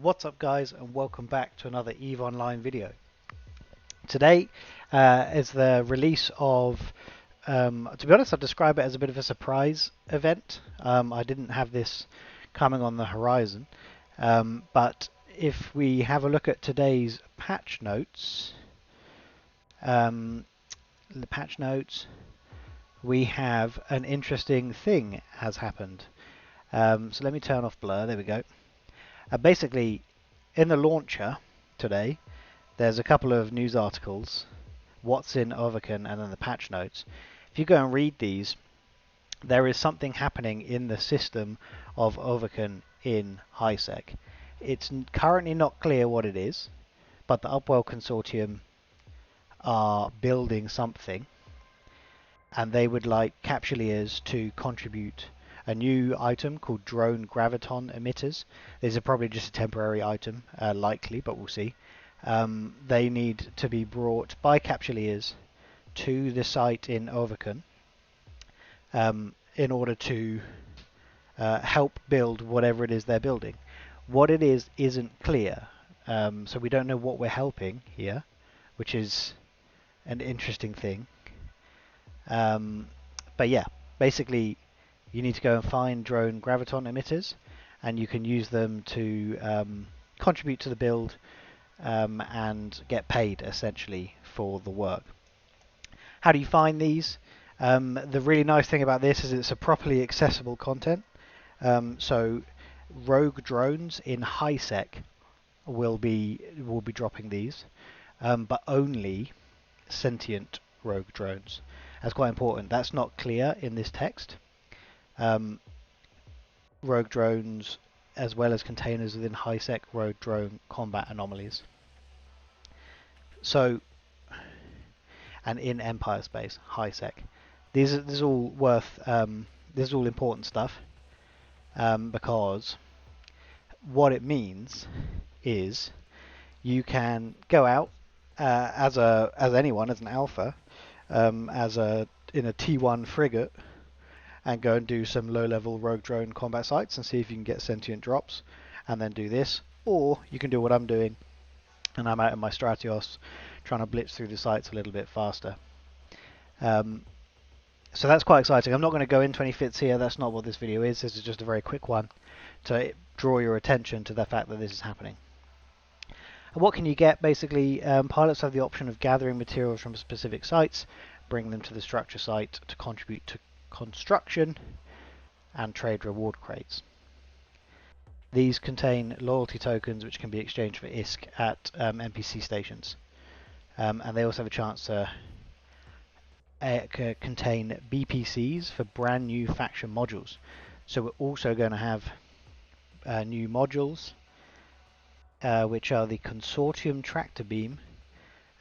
What's up guys, and welcome back to another EVE Online video. Today is the release of, to be honest, I'd describe it as a bit of a surprise event. I didn't have this coming on the horizon, but if we have a look at today's patch notes, we have an interesting thing has happened. So let me turn off blur, there we go. Basically, in the launcher today, there's a couple of news articles, what's in Overkin, and then the patch notes. If you go and read these, there is something happening in the system of Overkin in HiSec. It's currently not clear what it is, but the Upwell consortium are building something, and they would like Capsuleers to contribute a new item called drone graviton emitters. These are probably just a temporary item, likely, but we'll see. They need to be brought by Capsuleers to the site in Overkin in order to help build whatever it is they're building. What it is isn't clear, so we don't know what we're helping here, which is an interesting thing. But yeah, basically you need to go and find drone graviton emitters, and you can use them to contribute to the build and get paid essentially for the work. How do you find these? The really nice thing about this is it's a properly accessible content. So Rouge Drones in HiSec will be dropping these, but only sentient Rouge Drones. That's quite important. That's not clear in this text. Rouge Drones, as well as containers within HiSec Rouge Drone combat anomalies. So, and in Empire space, HiSec. This is all worth. This is all important stuff, because what it means is you can go out as anyone, as an alpha, in a T1 frigate, and go and do some low-level rogue drone combat sites and see if you can get sentient drops, and then do this. Or you can do what I'm doing, and I'm out in my Stratios trying to blitz through the sites a little bit faster. So that's quite exciting. I'm not going to go into any fits here. That's not what this video is. This is just a very quick one to draw your attention to the fact that this is happening. And what can you get? Basically, pilots have the option of gathering materials from specific sites, bring them to the structure site to contribute to construction, and trade reward crates. These contain loyalty tokens which can be exchanged for ISK at NPC stations, and they also have a chance to contain BPCs for brand new faction modules. So we're also going to have new modules, which are the Consortium Tractor Beam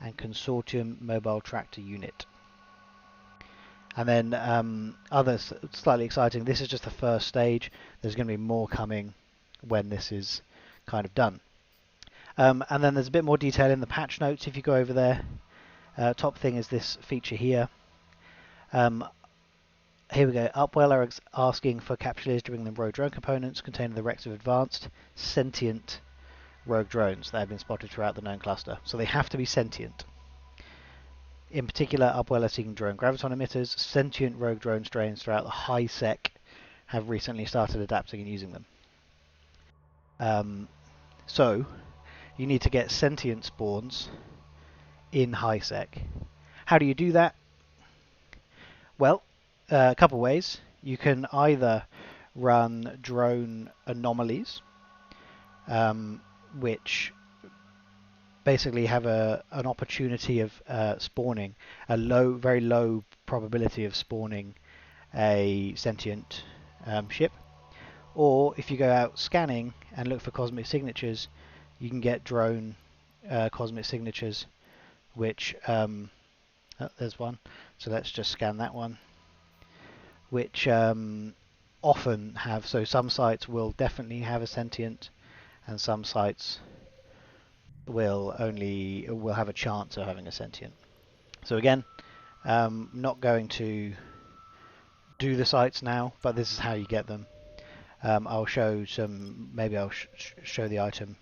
and Consortium Mobile Tractor Unit. And then others slightly exciting. This is just the first stage. There's going to be more coming when this is kind of done. And then there's a bit more detail in the patch notes if you go over there. Top thing is this feature here. Here we go. Upwell are asking for Capsuleers to bring them rogue drone components containing the wrecks of advanced sentient rogue drones that have been spotted throughout the known cluster. So they have to be sentient. In particular, Upwell are seeking drone graviton emitters. Sentient rogue drone strains throughout the HiSec have recently started adapting and using them. So you need to get sentient spawns in HiSec. How do you do that? Well, a couple ways. You can either run drone anomalies, which basically have an opportunity of spawning a very low probability of spawning a sentient ship. Or if you go out scanning and look for cosmic signatures, you can get drone cosmic signatures, which there's one. So let's just scan that one, which often have. So some sites will definitely have a sentient, and some sites will have a chance of having a sentient. So again, not going to do the sites now, but this is how you get them. I'll show some. Maybe I'll show the item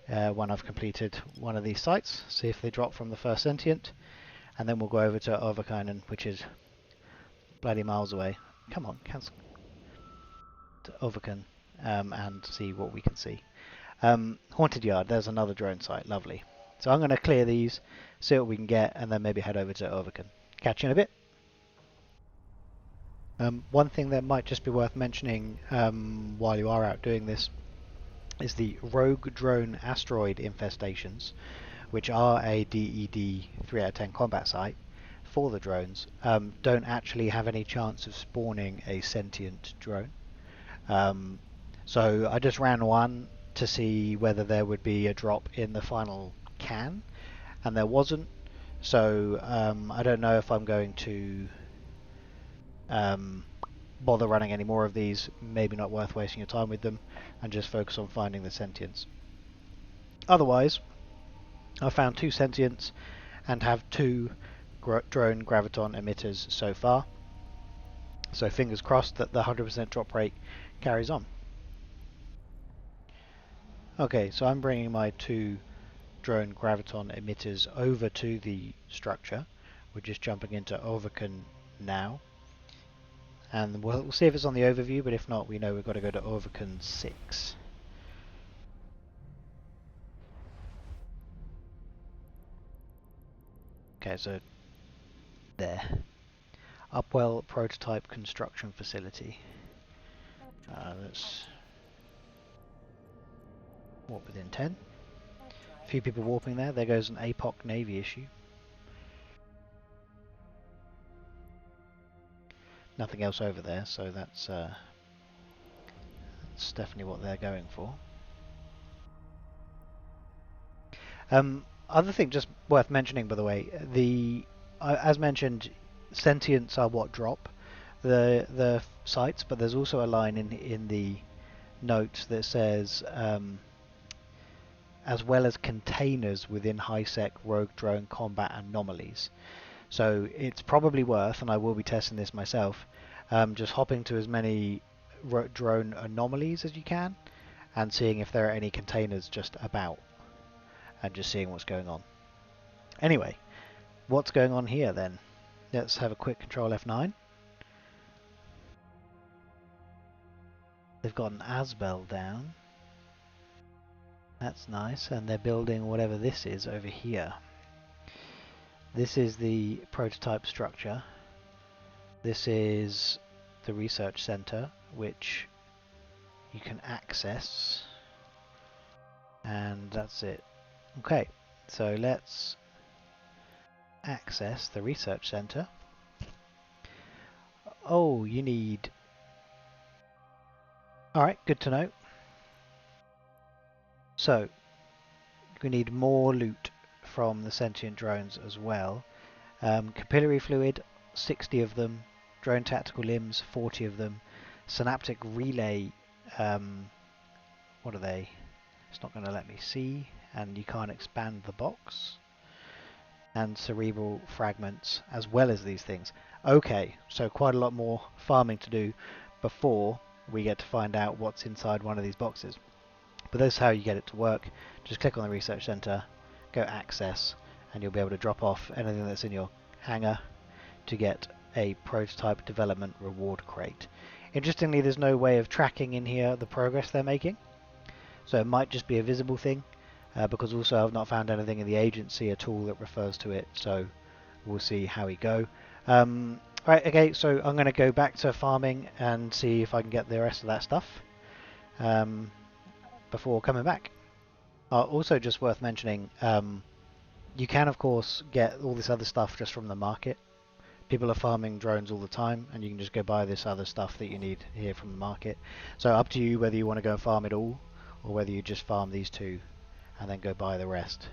when I've completed one of these sites, see if they drop from the first sentient, and then we'll go over to Overkinen, which is bloody miles away. Come on, cancel. To Overkinen, and see what we can see. Haunted Yard, there's another drone site, lovely. So I'm going to clear these, see what we can get, and then maybe head over to Overkinen. Catch you in a bit. One thing that might just be worth mentioning while you are out doing this is the Rogue Drone asteroid infestations, which are a DED 3 out of 10 combat site for the drones, don't actually have any chance of spawning a sentient drone. So I just ran one to see whether there would be a drop in the final can, and there wasn't. So I don't know if I'm going to bother running any more of these. Maybe not worth wasting your time with them, and just focus on finding the sentients. Otherwise, I found 2 sentients and have 2 drone graviton emitters so far. So fingers crossed that the 100% drop rate carries on. Okay, so I'm bringing my 2 drone graviton emitters over to the structure. We're just jumping into Overkinen now. And we'll see if it's on the overview, but if not, we know we've got to go to Overkinen 6. Okay, so there. Upwell Prototype Construction Facility. Let's warp within 10. A few people warping there. There goes an APOC Navy issue. Nothing else over there, so that's definitely what they're going for. Other thing just worth mentioning, by the way, as mentioned, sentients are what drop the sites, but there's also a line in the notes that says as well as containers within high-sec rogue drone combat anomalies. So it's probably worth, and I will be testing this myself, just hopping to as many drone anomalies as you can and seeing if there are any containers just about, and just seeing what's going on. Anyway, what's going on here then? Let's have a quick Control F9. They've got an Asbel down. That's nice, and they're building whatever this is over here. This is the prototype structure. This is the research center, which you can access, and that's it. Okay, so let's access the research center. Oh, you need... Alright, good to know. So, we need more loot from the sentient drones as well. Capillary fluid, 60 of them. Drone tactical limbs, 40 of them. Synaptic relay, what are they? It's not going to let me see, and you can't expand the box. And cerebral fragments, as well as these things. Okay, so quite a lot more farming to do before we get to find out what's inside one of these boxes. But that's how you get it to work. Just click on the research center, go access, and you'll be able to drop off anything that's in your hangar to get a prototype development reward crate. Interestingly, there's no way of tracking in here the progress they're making, so it might just be a visible thing, because also I've not found anything in the agency at all that refers to it, so we'll see how we go. Right, okay, so I'm going to go back to farming and see if I can get the rest of that stuff before coming back. Also just worth mentioning, you can of course get all this other stuff just from the market. People are farming drones all the time, and you can just go buy this other stuff that you need here from the market. So up to you whether you want to go and farm it all, or whether you just farm these 2 and then go buy the rest.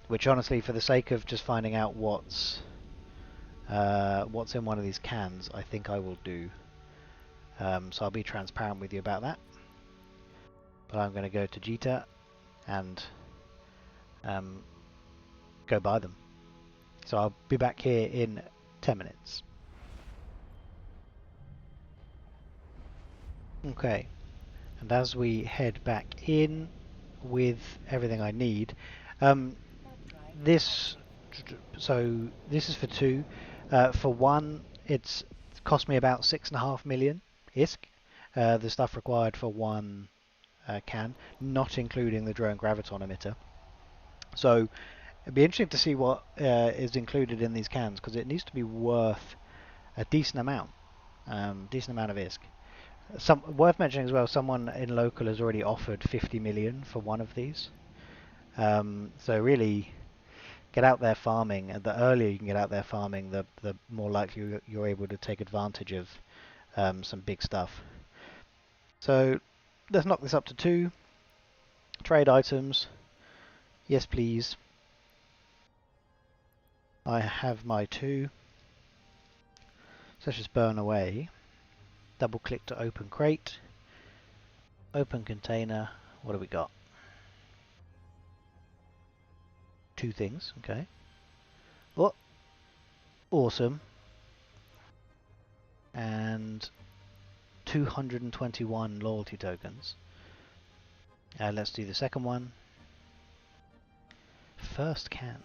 Which honestly, for the sake of just finding out what's in one of these cans, I think I will do. So I'll be transparent with you about that. But I'm going to go to Jita and go buy them. So I'll be back here in 10 minutes. Okay, and as we head back in, with everything I need. Um, this this is for two. For one, it's cost me about 6.5 million ISK. The stuff required for one can, not including the drone graviton emitter. So it'd be interesting to see what is included in these cans, because it needs to be worth a decent amount of ISK. Worth mentioning as well, someone in local has already offered 50 million for one of these. So really, get out there farming, and the earlier you can get out there farming, the more likely you're able to take advantage of some big stuff. So let's knock this up to 2. Trade items. Yes, please. I have my 2. So let's just burn away. Double click to open crate. Open container. What do we got? 2 things. Okay. Oh, awesome. And 221 loyalty tokens. Let's do the second one. First can.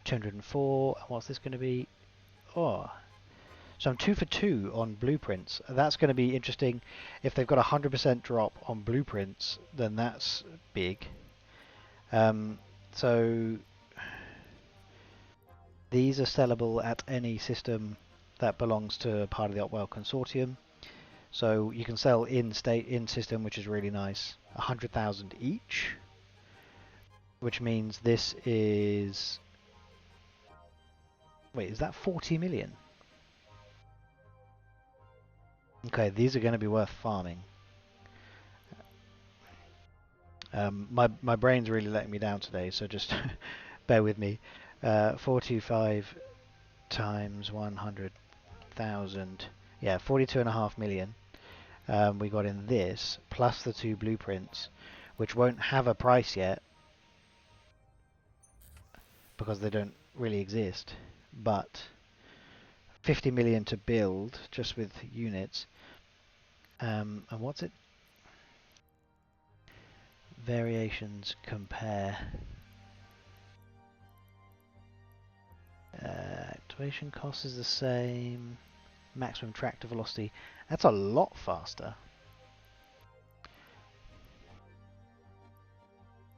204. What's this going to be? Oh, so I'm 2 for 2 on blueprints. That's going to be interesting. If they've got a 100% drop on blueprints, then that's big. So these are sellable at any system that belongs to part of the Upwell consortium. So you can sell in system, which is really nice. 100,000 each, which means this is. Wait, is that 40 million? Okay, these are going to be worth farming. My brain's really letting me down today, so just bear with me. 425 times 100,000. Yeah, 42.5 million. We got in this, plus the 2 blueprints, which won't have a price yet because they don't really exist. But 50 million to build just with units. And what's it? Variations compare. Activation cost is the same. Maximum tractor velocity. That's a lot faster.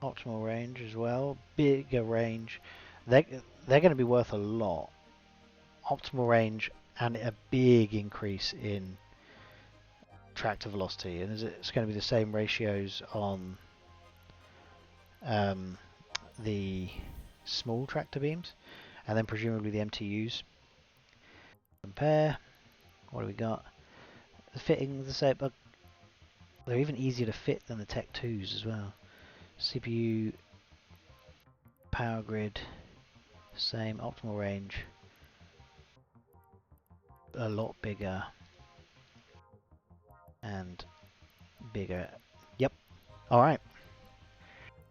Optimal range as well. Bigger range. They're going to be worth a lot. Optimal range and a big increase in tractor velocity, and it's going to be the same ratios on the small tractor beams, and then presumably the MTUs. Compare. What do we got? The fitting the same, but they're even easier to fit than the Tech 2s as well. CPU, power grid, same. Optimal range, a lot bigger and bigger. Yep. Alright.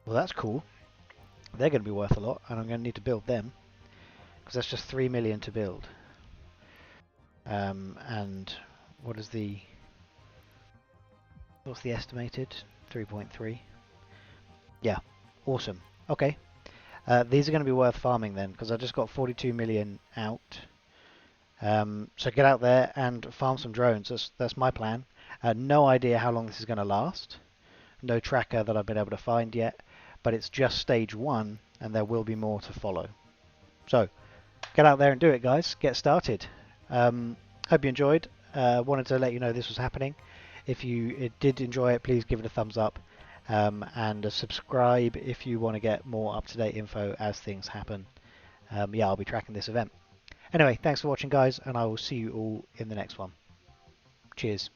Well, that's cool. They're going to be worth a lot, and I'm going to need to build them, because that's just 3 million to build. And what's the estimated? 3.3. Yeah, awesome. Okay, these are going to be worth farming then, because I just got 42 million out. So get out there and farm some drones. That's my plan. No idea how long this is going to last. No tracker that I've been able to find yet, but it's just stage 1, and there will be more to follow. So get out there and do it, guys. Get started. Hope you enjoyed. Wanted to let you know this was happening. If you did enjoy it, please give it a thumbs up, and subscribe if you want to get more up-to-date info as things happen. Yeah, I'll be tracking this event. Anyway, thanks for watching, guys, and I will see you all in the next one. Cheers.